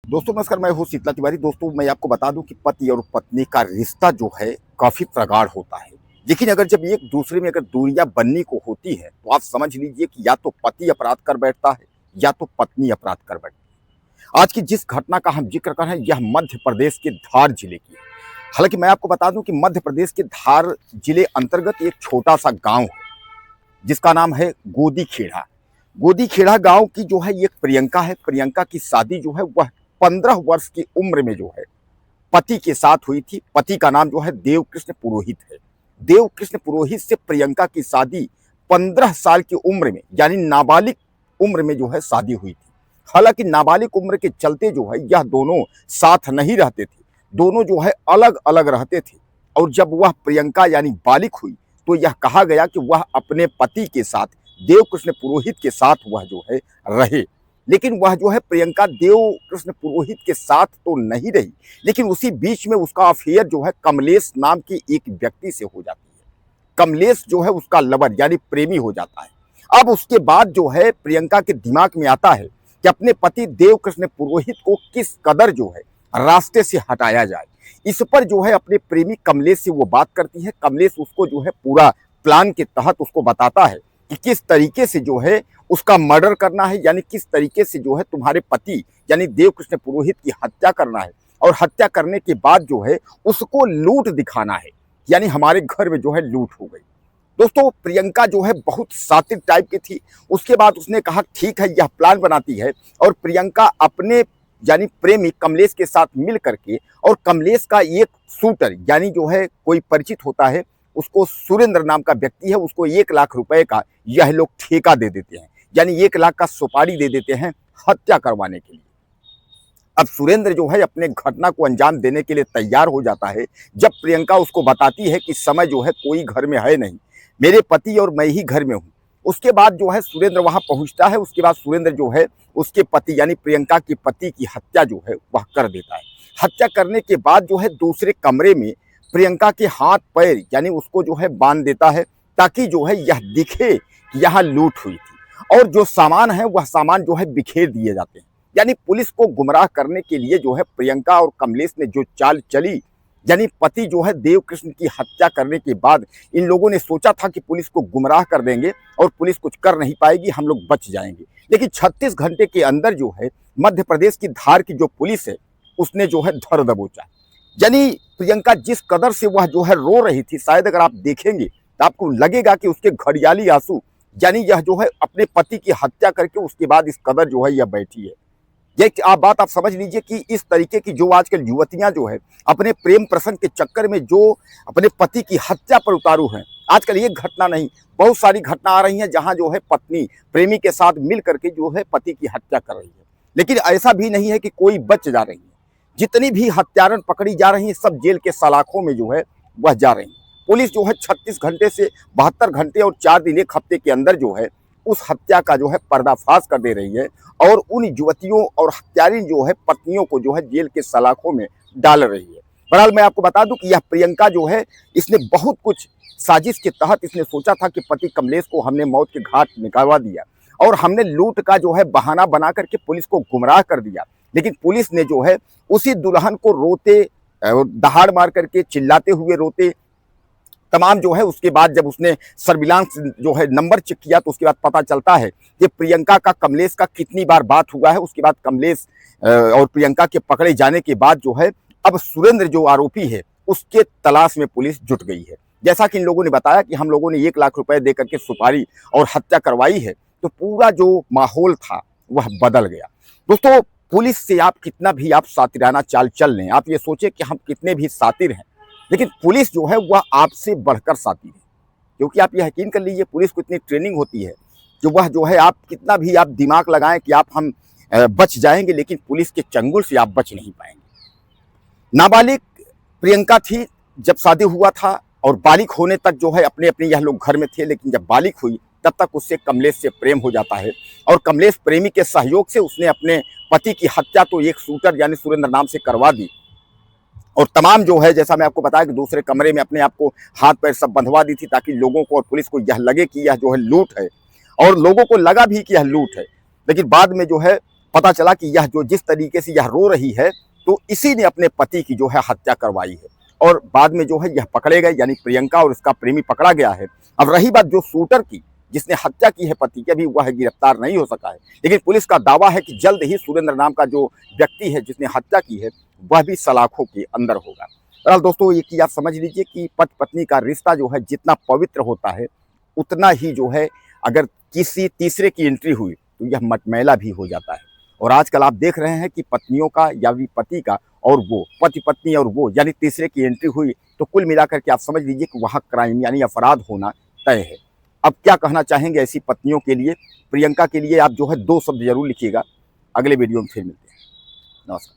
दोस्तों नमस्कार, मैं हूँ शीतला तिवारी। दोस्तों मैं आपको बता दूं कि पति और पत्नी का रिश्ता जो है काफी प्रगाढ़ होता है। लेकिन अगर जब एक दूसरे में अगर दूरियां बनने को होती है तो आप समझ लीजिए कि या तो पति अपराध कर बैठता है या तो पत्नी अपराध कर बैठती है। आज की जिस घटना का हम जिक्र कर रहे हैं यह मध्य प्रदेश के धार जिले की है। हालांकि मैं आपको बता दूं कि मध्य प्रदेश के धार जिले अंतर्गत एक छोटा सा गांव है जिसका नाम है गोदी खेड़ा। गोदी खेड़ा गांव की जो है एक प्रियंका है। प्रियंका की शादी जो है वह 15 वर्ष की उम्र में जो है पति के साथ हुई थी। पति का नाम जो है देवकृष्ण पुरोहित है। देवकृष्ण पुरोहित से प्रियंका की शादी 15 साल की उम्र में यानी नाबालिग उम्र में जो है शादी हुई थी। हालांकि नाबालिग उम्र के चलते जो है यह दोनों साथ नहीं रहते थे, दोनों जो है अलग अलग रहते थे। और जब वह प्रियंका यानी बालिग हुई तो यह कहा गया कि वह अपने पति के साथ देवकृष्ण पुरोहित के साथ वह जो है रहे। लेकिन वह जो है प्रियंका देवकृष्ण पुरोहित के साथ तो नहीं रही, लेकिन उसी बीच में उसका अफेयर जो है कमलेश नाम के एक व्यक्ति से हो जाती है। कमलेश जो है उसका लवर यानी प्रेमी हो जाता है। अब उसके बाद जो है प्रियंका के दिमाग में आता है कि अपने पति देवकृष्ण पुरोहित को किस कदर जो है रास्ते से हटाया जाए। इस पर जो है अपने प्रेमी कमलेश से वो बात करती है। कमलेश उसको जो है पूरा प्लान के तहत उसको बताता है कि किस तरीके से जो है उसका मर्डर करना है, यानी किस तरीके से जो है तुम्हारे पति यानी देवकृष्ण पुरोहित की हत्या करना है। और हत्या करने के बाद जो है उसको लूट दिखाना है, यानी हमारे घर में जो है लूट हो गई। दोस्तों प्रियंका जो है बहुत सात्विक टाइप की थी। उसके बाद उसने कहा ठीक है, यह प्लान बनाती है और प्रियंका अपने यानी प्रेमी कमलेश के साथ मिल करके और कमलेश का एक शूटर यानी जो है कोई परिचित होता है, उसको सुरेंद्र नाम का व्यक्ति है, उसको 1 लाख रुपए का यह लोग ठेका दे देते हैं, यानी 1 लाख का सुपारी दे देते हैं हत्या करवाने के लिए। अब सुरेंद्र जो है अपने घटना को अंजाम देने के लिए तैयार हो जाता है। जब प्रियंका उसको बताती है कि समय जो है कोई घर में है नहीं, मेरे पति और मैं ही घर में हूँ, उसके बाद जो है सुरेंद्र वहां पहुंचता है। उसके बाद सुरेंद्र जो है उसके पति यानी प्रियंका के पति की हत्या जो है वह कर देता है। हत्या करने के बाद जो है दूसरे कमरे में प्रियंका के हाथ पैर यानी उसको जो है बांध देता है ताकि जो है यह दिखे कि यहाँ लूट हुई थी। और जो सामान है वह सामान जो है बिखेर दिए जाते हैं। यानी पुलिस को गुमराह करने के लिए जो है प्रियंका और कमलेश ने जो चाल चली, यानी पति जो है देवकृष्ण की हत्या करने के बाद इन लोगों ने सोचा था कि पुलिस को गुमराह कर देंगे और पुलिस कुछ कर नहीं पाएगी, हम लोग बच जाएंगे। लेकिन 36 घंटे के अंदर जो है मध्य प्रदेश की धार की जो पुलिस है उसने जो है धर दबोचा। यानी प्रियंका जिस कदर से वह जो है रो रही थी, शायद अगर आप देखेंगे तो आपको लगेगा कि उसके घड़ियाली आंसू, यानी यह जो है अपने पति की हत्या करके उसके बाद इस कदर जो है यह बैठी है। ये आप समझ लीजिए कि इस तरीके की जो आजकल युवतियां जो है अपने प्रेम प्रसंग के चक्कर में जो अपने पति की हत्या पर उतारू हैं, आजकल एक घटना नहीं बहुत सारी घटना आ रही हैं जहां जो है पत्नी प्रेमी के साथ मिल करके जो है पति की हत्या कर रही है। लेकिन ऐसा भी नहीं है कि कोई बच जा रही है। जितनी भी हत्यारन पकड़ी जा रही हैं सब जेल के सलाखों में जो है वह जा रही हैं। पुलिस जो है 36 घंटे से 72 घंटे और 4 दिन 1 हफ्ते के अंदर जो है उस हत्या का जो है पर्दाफाश कर दे रही है और उन युवतियों और हत्यारिन जो है पत्नियों को जो है जेल के सलाखों में डाल रही है। बहरहाल मैं आपको बता दूं कि यह प्रियंका जो है इसने बहुत कुछ साजिश के तहत इसने सोचा था कि पति कमलेश को हमने मौत के घाट निकालवा दिया और हमने लूट का जो है बहाना बना करके पुलिस को गुमराह कर दिया। लेकिन पुलिस ने जो है उसी दुल्हन को रोते दहाड़ मार करके चिल्लाते हुए रोते तमाम जो है उसके बाद जब उसने सर्विलांस जो है नंबर चेक किया तो उसके बाद पता चलता है कि प्रियंका का कमलेश का कितनी बार बात हुआ है। उसके बाद कमलेश और प्रियंका के पकड़े जाने के बाद जो है अब सुरेंद्र जो आरोपी है उसके तलाश में पुलिस जुट गई है। जैसा कि इन लोगों ने बताया कि हम लोगों ने 1 लाख रुपए दे करके सुपारी और हत्या करवाई है, तो पूरा जो माहौल था वह बदल गया। दोस्तों पुलिस से आप कितना भी आप सातिराना चाल चल लें, आप ये सोचे कि हम कितने भी सातिर हैं, लेकिन पुलिस जो है वह आपसे बढ़कर साथी है। क्योंकि आप यह यकीन कर लीजिए पुलिस को इतनी ट्रेनिंग होती है कि वह जो है आप कितना भी आप दिमाग लगाएं कि हम बच जाएंगे, लेकिन पुलिस के चंगुल से आप बच नहीं पाएंगे। नाबालिग प्रियंका थी जब शादी हुआ था और बालिग होने तक जो है अपने अपने यह लोग घर में थे, लेकिन जब बालिग हुई तब तक उससे कमलेश से प्रेम हो जाता है और कमलेश प्रेमी के सहयोग से उसने अपने पति की हत्या तो एक शूटर यानी सुरेंद्र नाम से करवा दी और तमाम जो है जैसा मैं आपको बताया कि दूसरे कमरे में अपने आप को हाथ पैर सब बंधवा दी थी ताकि लोगों को और पुलिस को यह लगे कि यह जो है लूट है। और लोगों को लगा भी कि यह लूट है, लेकिन बाद में जो है पता चला कि यह जो जिस तरीके से यह रो रही है, तो इसी ने अपने पति की जो है हत्या करवाई है। और बाद में जो है यह पकड़े गए, यानी प्रियंका और उसका प्रेमी पकड़ा गया है। अब रही बात जो शूटर की, जिसने हत्या की है पति की, अभी वह गिरफ्तार नहीं हो सका है, लेकिन पुलिस का दावा है कि जल्द ही सुरेंद्र नाम का जो व्यक्ति है जिसने हत्या की है, वह भी सलाखों के अंदर होगा। बहरहाल दोस्तों, ये कि आप समझ लीजिए कि पति पत्नी का रिश्ता जो है जितना पवित्र होता है, उतना ही जो है अगर किसी तीसरे की एंट्री हुई तो यह मटमैला भी हो जाता है। और आजकल आप देख रहे हैं कि पत्नियों का या पति का और वो पति पत्नी और वो यानी तीसरे की एंट्री हुई, तो कुल मिलाकर के आप समझ लीजिए कि वहाँ क्राइम यानी अपराध होना तय है। अब क्या कहना चाहेंगे ऐसी पत्नियों के लिए, प्रियंका के लिए आप जो है 2 शब्द जरूर लिखिएगा। अगले वीडियो में फिर मिलते हैं। नमस्कार।